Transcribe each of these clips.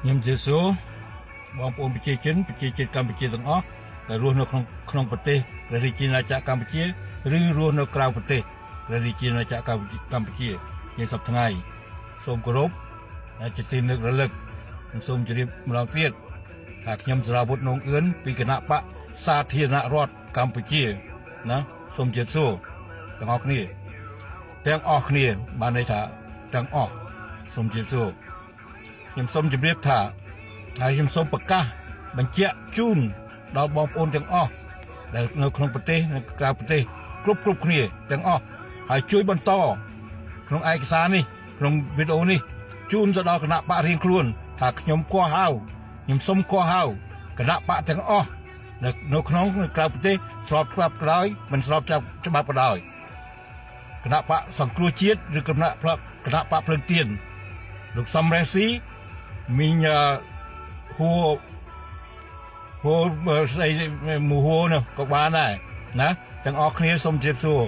ខ្ញុំជាសួរបងប្អូនប្រជាជនកម្ពុជាទាំងអស់ដែលរស់នៅក្នុងប្រទេសព្រះរាជាណាចក្រកម្ពុជាឬរស់នៅក្រៅប្រទេសព្រះរាជាណាចក្រកម្ពុជាជាសប្តាហ៍ថ្ងៃសូមគោរពជាទីនឹករលឹកនិងសូមជម្រាបម្ដងទៀតថាខ្ញុំសារាវុធនងអឿនពីគណៈបកសាធារណរដ្ឋកម្ពុជាណាសូមជម្រាបសួរទាំងអស់គ្នាបានន័យថាទាំងអស់សូមជម្រាបសួរខ្ញុំសូមជម្រាបថាហើយខ្ញុំសូមប្រកាសបញ្ជាក់ជូនដល់បងប្អូនទាំងអស់ដែលនៅក្នុងប្រទេសនិងក្រៅប្រទេសគ្រប់គ្នាទាំងអស់ហើយជួយបន្តក្នុងឯកសារនេះក្នុងវីដេអូនេះជូនទៅដល់គណៈបករៀងខ្លួនថាខ្ញុំគោះហៅខ្ញុំសូមគោះហៅគណៈបកទាំងអស់នៅក្នុងក្រៅប្រទេសស្របច្បាប់ក៏ដោយមិនស្របច្បាប់ក៏ដោយគណៈបកសង្គ្រោះជាតិឬគណៈបកភ្លើងទៀនលោកសំរងស៊ីមីងហួស្អីមូហួនោះក៏បានដែរណាទាំងអស់គ្នាសូមជម្រាបសួរ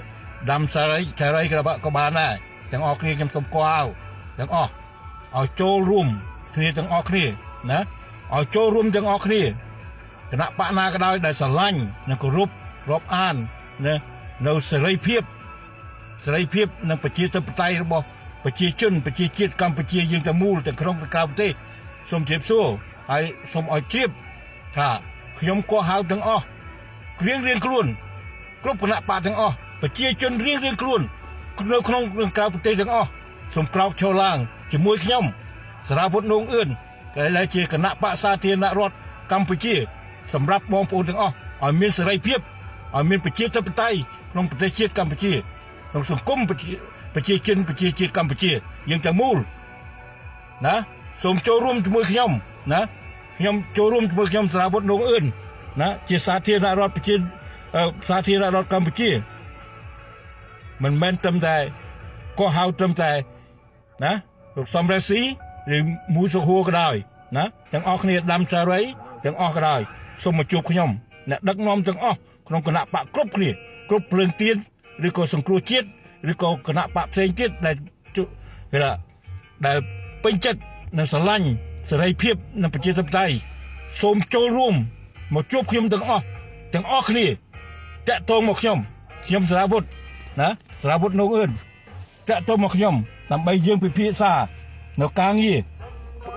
ដាំសារីក៏បានដែរទាំងអស់គ្នាខ្ញុំសូមគោះហៅទាំងអស់ឲ្យចូលរួមគ្នាទាំងអស់គ្នាណាឲ្យចូលរួមទាំងអស់គ្នាគណៈបកណាក៏ដោយដែលស្រឡាញ់និងគោរពរាប់អានណានៅសេរីភាពនិងប្រជាធិបតេយ្យរបស់ប្រជាជាតិកម្ពុជាយើងទាំងមូលទាំងក្នុងក្រៅប្រទេសសូមជម្រាបសួរហើយសូមឲ្យជ្រាបថាខ្ញុំគោះហៅទាំងអស់រៀងខ្លួនគ្រប់គណៈបកទាំងអស់ប្រជាជនរៀងខ្លួននៅក្នុងក្រៅប្រទេសទាំងអស់សូមក្រោកឈរឡើងជាមួយខ្ញុំសារាវុធនងអឿនដែលជាគណៈបកសាធារណរដ្ឋកម្ពុជាសម្រាប់បងប្អូនទាំងអស់ឲ្យមានសេរីភាពឲ្យមានប្រជាធិបតេយ្យក្នុងប្រទេសជាតិកម្ពុជាក្នុងសង្គមប្រជាជាតិកម្ពុជាយើងទាំងមូលណាសូមចូលរួមជាមួយខ្ញុំណាខ្ញុំចូលរួមជាមួយខ្ញុំសារាវុធនងអឿនណាជាសាធារណរដ្ឋកម្ពុជាមិនមែនត្រឹមតែកោះហៅត្រឹមតែណាលោកសំរងស៊ីឬមូសុហួរក៏ដោយណាទាំងអស់គ្នាដាំចារីទាំងអស់ក៏ដោយសូមមកជួបខ្ញុំអ្នកដឹកនាំទាំងអស់ក្នុងគណៈបកគ្រប់គ្នាគ្រប់ភ្លើងទៀនឬក៏សង្គ្រោះជាតិឬក៏គណៈបកផ្សេងទៀតដែលពេញចិត្តនិងស្រឡាញ់សេរីភាពនិងប្រជាធិបតេយ្យសូមចូលរួមមកជួបខ្ញុំទាំងអស់គ្នាតាក់ទងមកខ្ញុំសារាវុធណាសារាវុធនងអឿនតាក់ទងមកខ្ញុំដើម្បីយើងពិភាក្សានៅការងារ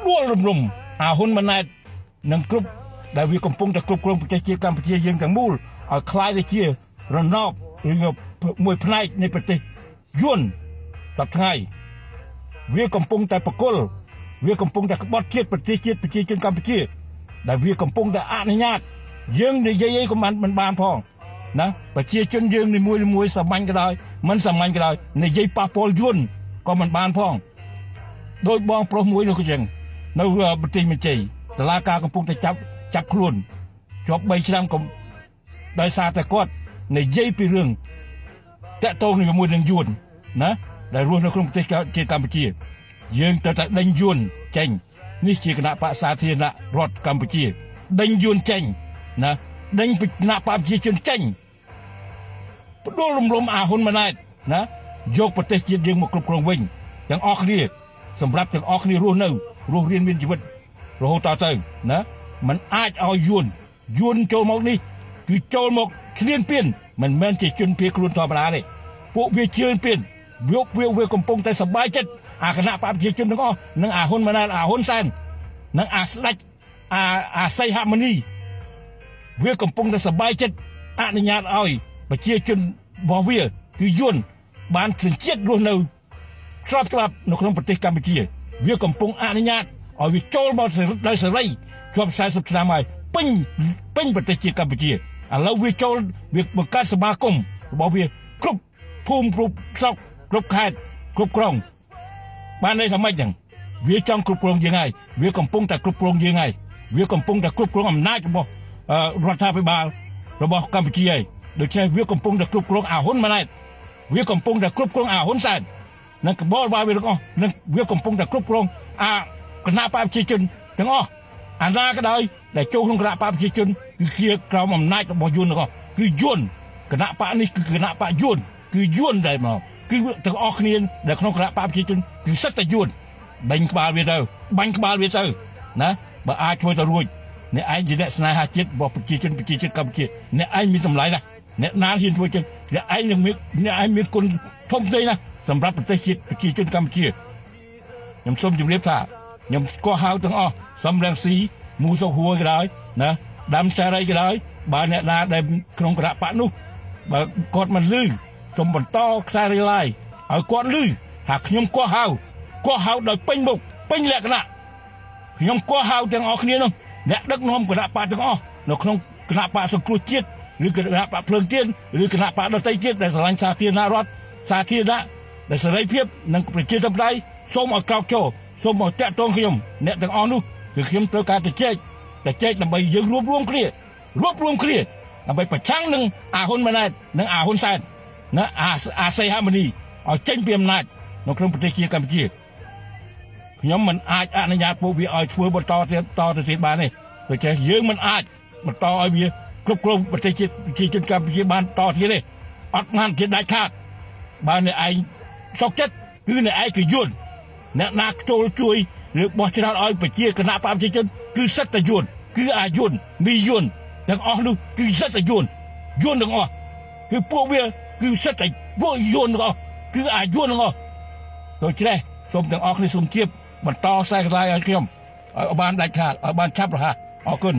ដួលរំអាហ៊ុនម៉ាណែតនិងគ្រប់ដែលវាកំពុងតែគ្រប់គ្រងប្រទេសជាតិកម្ពុជាយើងទាំងមូលឲ្យคล้ายទៅជារណបឬមួយផ្នែកនៃប្រទេសយួនសប្តាហ៍ថ្ងៃវាកំពុងតែបកលវាកំពុងតែក្បត់ជាតិប្រទេសជាតិប្រជាជនកម្ពុជាដែលវាកំពុងតែអនុញ្ញាតយើងនិយាយអីក៏មិនបានផងណាប្រជាជនយើងនីមួយសាមញ្ញក៏ដោយមិនសាមញ្ញក៏ដោយនិយាយប៉ះពាល់យួនក៏មិនបានផងដោយបងប្រុសមួយនោះក៏ចឹងនៅប្រទេសមញ្ជ័យតឡាការកំពុងតែចាប់ខ្លួនជាប់3ឆ្នាំក៏ដោយសារតែគាត់និយាយពីរឿងតាក់ទងជាមួយនឹងយួនណាដែលរស់នៅក្នុងប្រទេសជាតិកម្ពុជាយើងត្រូវតែដេញយួនចេញនេះជាគណៈបកសាធារណរដ្ឋកម្ពុជាដេញយួនចេញណាដេញគណៈបកប្រជាជនចេញបដិលរំអាហ៊ុនម៉ាណែតណាយកប្រទេសជាតិយើងមកគ្រប់គ្រងវិញទាំងអស់គ្នាសម្រាប់ទាំងអស់គ្នារស់រៀនមានជីវិតរហូតតទៅណាมันអាចឲ្យយួនចូលមកនេះគឺចូលមកឈ្លានពានមិនមែនជាជនភៀសខ្លួនធម្មតាទេពួកវាឈ្លានពានវាកំពុងតែសប្បាយចិត្តអាគណៈបព្វជិជនទាំងអស់និងអាហ៊ុនម៉ាណែតអាហ៊ុនសែននិងអាស្ដេចអាសីហមុនីវាកំពុងតែសប្បាយចិត្តអនុញ្ញាតឲ្យប្រជាជនរបស់វាគឺយួនបានសញ្ជាតិរស់នៅស្របច្បាប់នៅក្នុងប្រទេសកម្ពុជាវាកំពុងអនុញ្ញាតឲ្យវាចូលមកដោយសេរីជាប់40ឆ្នាំហើយពេញប្រទេសជាតិកម្ពុជាឥឡូវវាចូលវាបង្កើតសមាគមរបស់វាគ្រប់ភូមិគ្រប់ស្រុកគ្រប់ខេត្តគ្រប់ក្រុងបានន័យថាម៉េចហ្នឹងវាចង់គ្រប់គ្រងយើងហើយវាកំពុងតែគ្រប់គ្រងយើងហើយវាកំពុងតែគ្រប់គ្រងអំណាចរបស់រដ្ឋាភិបាលរបស់កម្ពុជាហើយដូច្នេះវាកំពុងតែគ្រប់គ្រងអាហ៊ុនម៉ាណែតវាកំពុងតែគ្រប់គ្រងអាហ៊ុនសែននិងក្បលរបស់វាទាំងអស់និងវាកំពុងតែគ្រប់គ្រងគណៈបព្វជិជនទាំងអស់អាណាក៏ដោយដែលចូលក្នុងគណៈបព្វជិជនគឺជាក្រោមអំណាចរបស់យួនទាំងអស់គឺយួនគណៈបកនេះគឺគណៈបកយួនគឺយួនតែមកគឺទាំងអស់គ្នាដែលក្នុងគណៈបព្វជិជនគឺសឹកតែយួនបាញ់ក្បាលវាទៅ ណាបើអាចធ្វើទៅរួចអ្នកឯងជាអ្នកស្នេហាជាតិរបស់ប្រជាជនកម្ពុជាអ្នកឯងមានតម្លៃណាស់អ្នកណាហ៊ានធ្វើចឹងអ្នកឯងនឹងមានគុណធំធេងណាស់សម្រាប់ប្រទេសជាតិប្រជាជនកម្ពុជាខ្ញុំសូមជម្រាបថាខ្ញុំស្គាល់ហៅទាំងអស់សំរងស៊ីមូសុខហួរក៏ដោយណាដាំចារីក៏ដោយបើអ្នកណាដែលក្នុងគណៈបកនោះបើគាត់មិនលឺសូមបន្តខ្សែរេឡាយឲ្យគាត់លឺថាខ្ញុំគាស់ហៅដោយពេញមុខពេញលក្ខណៈខ្ញុំគាស់ហៅទាំងអស់គ្នានោះអ្នកដឹកនាំគណៈបកទាំងអស់នៅក្នុងគណៈបកសង្គ្រោះជាតិឬគណៈបកភ្លើងទៀនឬគណៈបកដទៃទៀតដែលស្រឡាញ់សាធារណរដ្ឋសាធារណៈដែលសេរីភាពនិងប្រជាធិបតេយ្យសូមឲ្យក្រោកចូលសូមឲ្យតាក់ទងខ្ញុំអ្នកទាំងអស់នោះគឺខ្ញុំត្រូវការទៅជែកដើម្បីយើងរួបរวมគ្នាដើម្បីប្រឆាំងនឹងអាហ៊ុនម៉ាណែតនិងអាហ៊ុនសែនណាអាសីហាម៉ានីឲ្យចេញពីអំណាចនៅក្នុងប្រទេសជាកម្ពុជាខ្ញុំមិនអាចអនុញ្ញាតពួកវាឲ្យធ្វើបន្តទៅទៀតបានទេដូច្នេះយើងមិនអាចបន្តឲ្យវាគ្រប់គ្រងប្រទេសជាតិប្រជាជនកម្ពុជាបានតទៀតទេអត់បានជាដាច់ខាតបើអ្នកឯងសុកចិត្តគឺអ្នកឯងគឺយួនអ្នកណាចូលជួយឬបោះឆ្នោតឲ្យប្រជាគណៈបព្វជិជនគឺសិតតែយួនគឺអាយួនមីយួនទាំងអស់នោះគឺសិតតែយួនទាំងអស់គឺពួកវាគឺសិតតែពួកយួនទាំងអស់គឺអាយួនទាំងអស់ដូច្នេះសូមទាំងអស់គ្នាសូមជៀបបន្តខ្សែខ្សែឲ្យខ្ញុំឲ្យបានដាច់ខាតឲ្យបានឆាប់រហ័សអរគុណ